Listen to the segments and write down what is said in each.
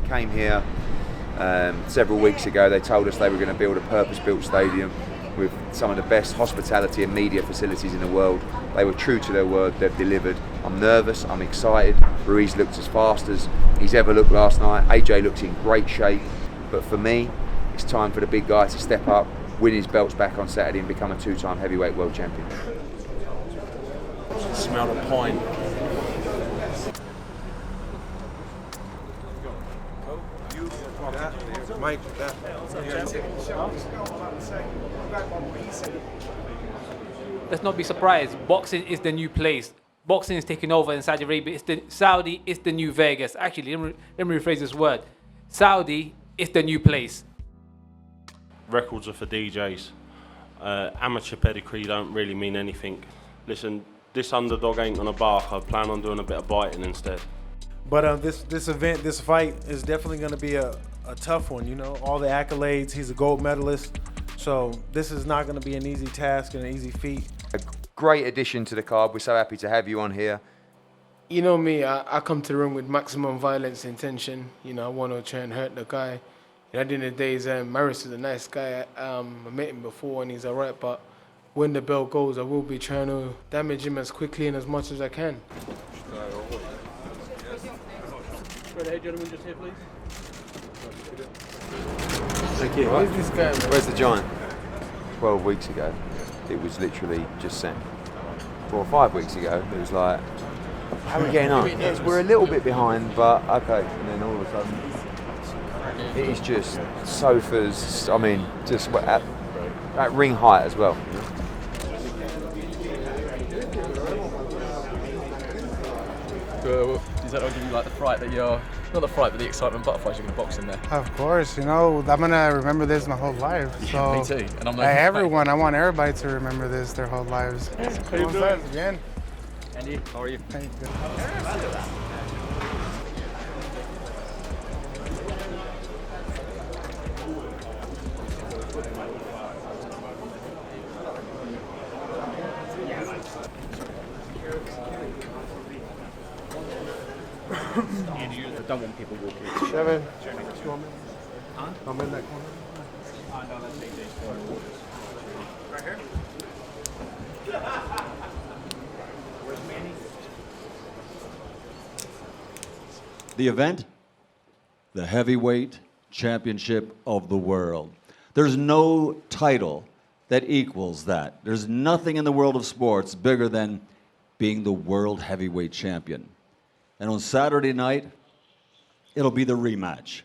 came here several weeks ago. They told us they were going to build a purpose-built stadium with some of the best hospitality and media facilities in the world. They were true to their word, they've delivered. I'm nervous, I'm excited. Ruiz looked as fast as he's ever looked last night. AJ looks in great shape. But for me, it's time for the big guy to step up, win his belts back on Saturday and become a two-time heavyweight world champion. Smell the point. Mike, Let's not be surprised. Boxing is the new place. Boxing is taking over in Saudi Arabia. Saudi is the new Vegas. Actually, let me rephrase this word. Saudi is the new place. Records are for DJs. Amateur pedigree don't really mean anything. Listen, this underdog ain't gonna bark. I plan on doing a bit of biting instead. But this event, this fight is definitely going to be a tough one. You know, all the accolades. He's a gold medalist, so this is not going to be an easy task and an easy feat. A great addition to the card. We're so happy to have you on here. You know me, I come to the ring with maximum violence intention. You know, I want to try and hurt the guy. And at the end of the day, Maris is a nice guy. I met him before and he's alright, but when the bell goes, I will be trying to damage him as quickly and as much as I can. Hey, gentlemen, just here, please. Thank you. Where's this guy, man? Where's the giant? 12 weeks ago, it was literally just sent. 4 or 5 weeks ago, it was like, how are we getting on? Yes, we're a little bit behind, but okay. And then all of a sudden, it is just sofas, I mean, just at ring height as well. Is that going to give you like the fright that you're, not the fright, but the excitement, butterflies you're going to box in there? Of course, you know, I'm going to remember this my whole life. So Me too. And I'm I want everybody to remember this their whole lives. How you doing? Again. Andy, how are you? Hey, good. I don't want people walking. Seven. I'm in that corner. Right here? The event, the heavyweight championship of the world. There's no title that equals that. There's nothing in the world of sports bigger than being the world heavyweight champion. And on Saturday night, it'll be the rematch.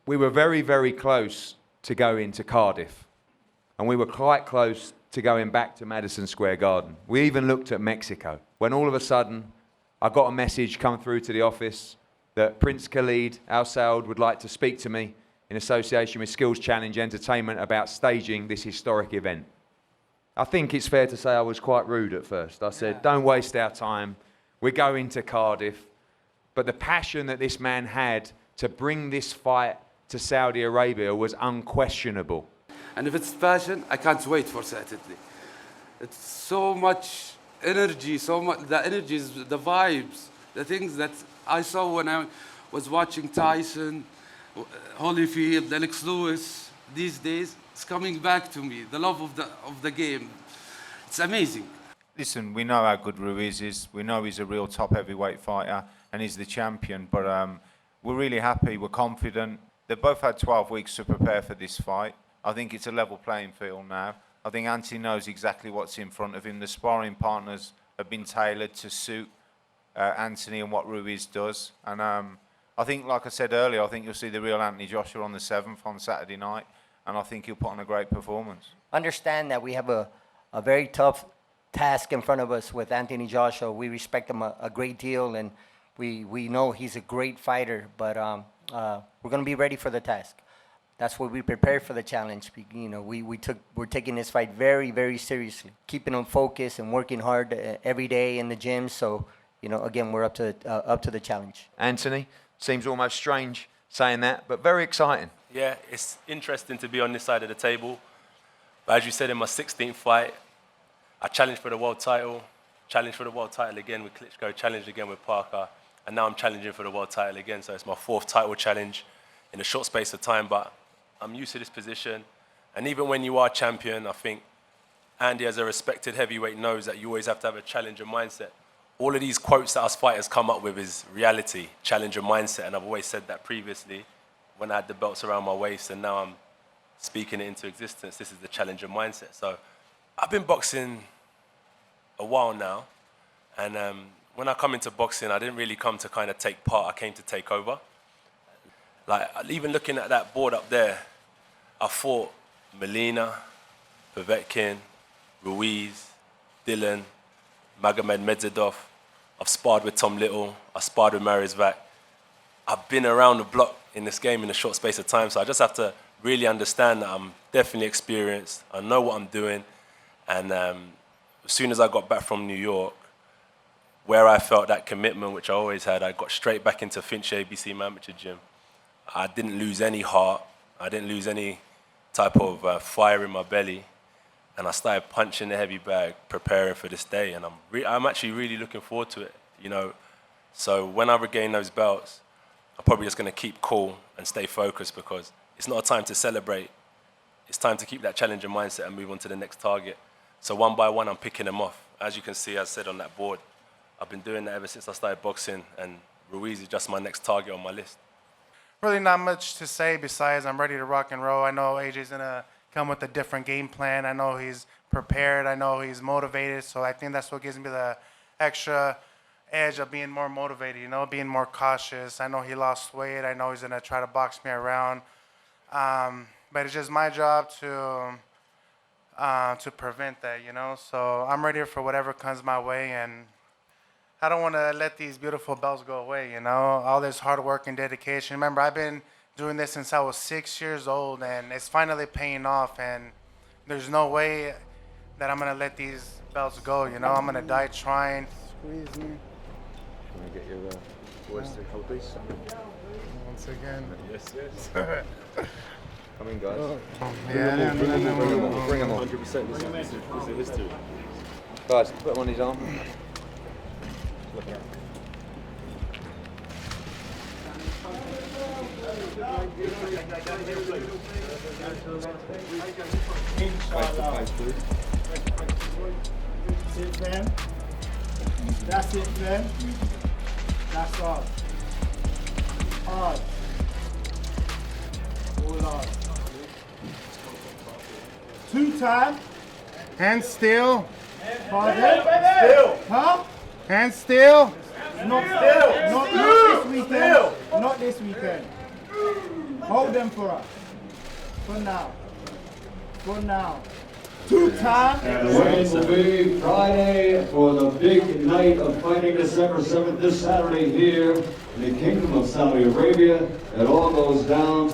We were very, very close to going to Cardiff. And we were quite close to going back to Madison Square Garden. We even looked at Mexico. When all of a sudden, I got a message come through to the office that Prince Khalid Al Saud would like to speak to me in association with Skills Challenge Entertainment about staging this historic event. I think it's fair to say I was quite rude at first. I said, don't waste our time. We're going to Cardiff. But the passion that this man had to bring this fight to Saudi Arabia was unquestionable. And if it's passion, I can't wait for Saturday. It's so much energy, the energies, the vibes, the things that I saw when I was watching Tyson, Holyfield, Alex Lewis. These days, it's coming back to me, the love of the game. It's amazing. Listen, we know how good Ruiz is. We know he's a real top heavyweight fighter and he's the champion, but we're really happy, we're confident. They've both had 12 weeks to prepare for this fight. I think it's a level playing field now. I think Anthony knows exactly what's in front of him. The sparring partners have been tailored to suit Anthony and what Ruiz does. And I think, like I said earlier, I think you'll see the real Anthony Joshua on the 7th on Saturday night, and I think he'll put on a great performance. Understand that we have a very tough task in front of us with Anthony Joshua. We respect him a great deal, and we know he's a great fighter, but we're going to be ready for the task. That's why we prepared for the challenge. You know, we're taking this fight very, very seriously, keeping him focused and working hard every day in the gym. So, you know, again, we're up to the challenge. Anthony, seems almost strange saying that, but very exciting. Yeah, it's interesting to be on this side of the table. But as you said, in my 16th fight, I challenged for the world title, challenged for the world title again with Klitschko, challenged again with Parker. and now I'm challenging for the world title again. So it's my 4th title challenge in a short space of time, but I'm used to this position. And even when you are champion, I think Andy, as a respected heavyweight, knows that you always have to have a challenger mindset. All of these quotes that us fighters come up with is reality, challenger mindset, and I've always said that previously when I had the belts around my waist, and now I'm speaking it into existence. This is the challenger mindset. So I've been boxing a while now, and when I come into boxing, I didn't really come to kind of take part. I came to take over. Like, even looking at that board up there, I fought Molina, Povetkin, Ruiz, Dylan, Magomed Medzadov. I've sparred with Tom Little. I sparred with Marizvac. I've been around the block in this game in a short space of time, so I just have to really understand that I'm definitely experienced. I know what I'm doing. And as soon as I got back from New York, where I felt that commitment, which I always had, I got straight back into Finch ABC Amateur Gym. I didn't lose any heart. I didn't lose any type of fire in my belly. And I started punching the heavy bag, preparing for this day. And I'm actually really looking forward to it, you know. So when I regain those belts, I'm probably just going to keep cool and stay focused, because it's not a time to celebrate. It's time to keep that challenger mindset and move on to the next target. So one by one, I'm picking them off. As you can see, as said on that board, I've been doing that ever since I started boxing, and Ruiz is just my next target on my list. Really not much to say besides I'm ready to rock and roll. I know AJ's going to come with a different game plan. I know he's prepared. I know he's motivated. So I think that's what gives me the extra edge of being more motivated, you know, being more cautious. I know he lost weight. I know he's going to try to box me around. But it's just my job to prevent that, you know. So I'm ready for whatever comes my way, and I don't want to let these beautiful belts go away, you know. All this hard work and dedication. Remember, I've been doing this since I was 6 years old, and it's finally paying off, and there's no way that I'm going to let these belts go, you know. I'm going to die trying. Squeeze me. Can I get your voice to hold these? Once again. Yes, yes. Come in, guys. Yeah, bring them on. 100%. This is history. Guys, put him on his arm. Sit them. That's it then. That's all. Hard. All hard. 2 times. Hands still. Pardon? Still. Huh? Hands still. Not still. Not this weekend. Not this weekend. Hold them for us. For now. For now. 2 times. And the race will be Friday for the big night of fighting, December 7th, this Saturday here in the Kingdom of Saudi Arabia. It all goes down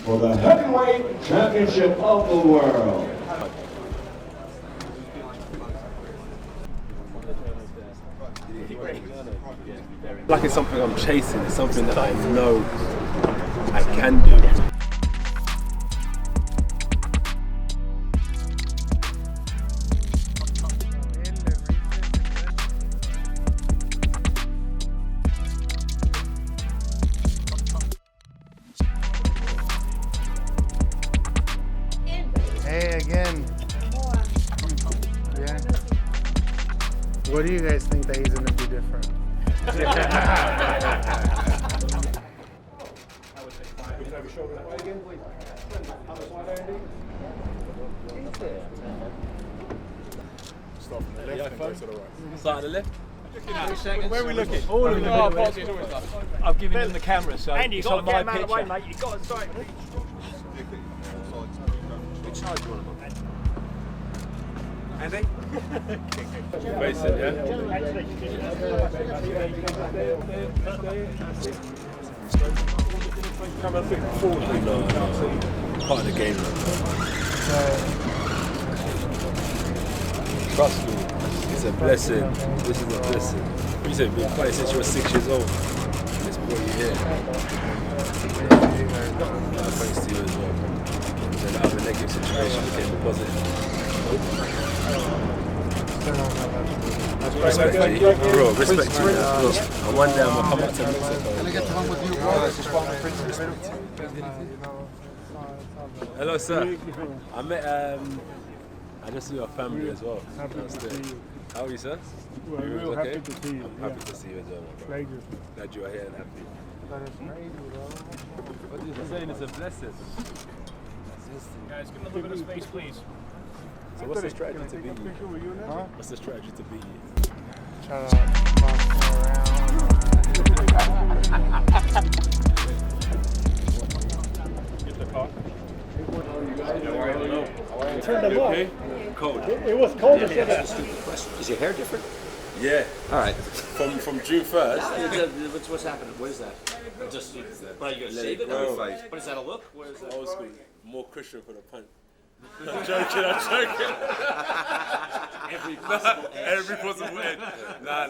for the heavyweight championship of the world. Like it's something I'm chasing, it's something that I know I can do. Hey, again. Yeah. What do you guys think that he's gonna do different? Start at the left. Where are we looking? All of them. I've given him the camera, so Andy, it's you've on got to get my him out of the way, picture. mate. You've got to start. Which side do you want to look? Andy? Face it, yeah? Come a bit forward. No. Part of the game. Trust me, it's a blessing. This is a blessing. You said you've been fighting since you were 6 years old. And it's brought you here. Thanks to you as well. Then out of a negative situation became a positive. Respect to you. Bro, respect to you. Look, and one day I'm going to come back to Mexico. Can I get one with you, bro? Hello, sir. I met, I just saw your family as well. Happy to see you. How are you, sir? Well, real okay? happy to see you. I'm happy to see you as well, my bro. Pleasure. Glad you are here and happy. That is crazy, bro. What are you saying? It's a blessing. Guys, give him a little bit of space, please. So what's the strategy to beat you? Huh? What's the strategy to beat you? Try to box him around. Get the car. Turn them up. Okay? Cold. It was cold as that's hell. a stupid question. Is your hair different? Yeah. All right. From June 1st. What's happening? What is that? Just, what, are you going to Let shave it it? grow. What is that, a look? What is that? Old school. More Christian for the punt. I'm joking. Every possible edge. Every possible edge. Nah.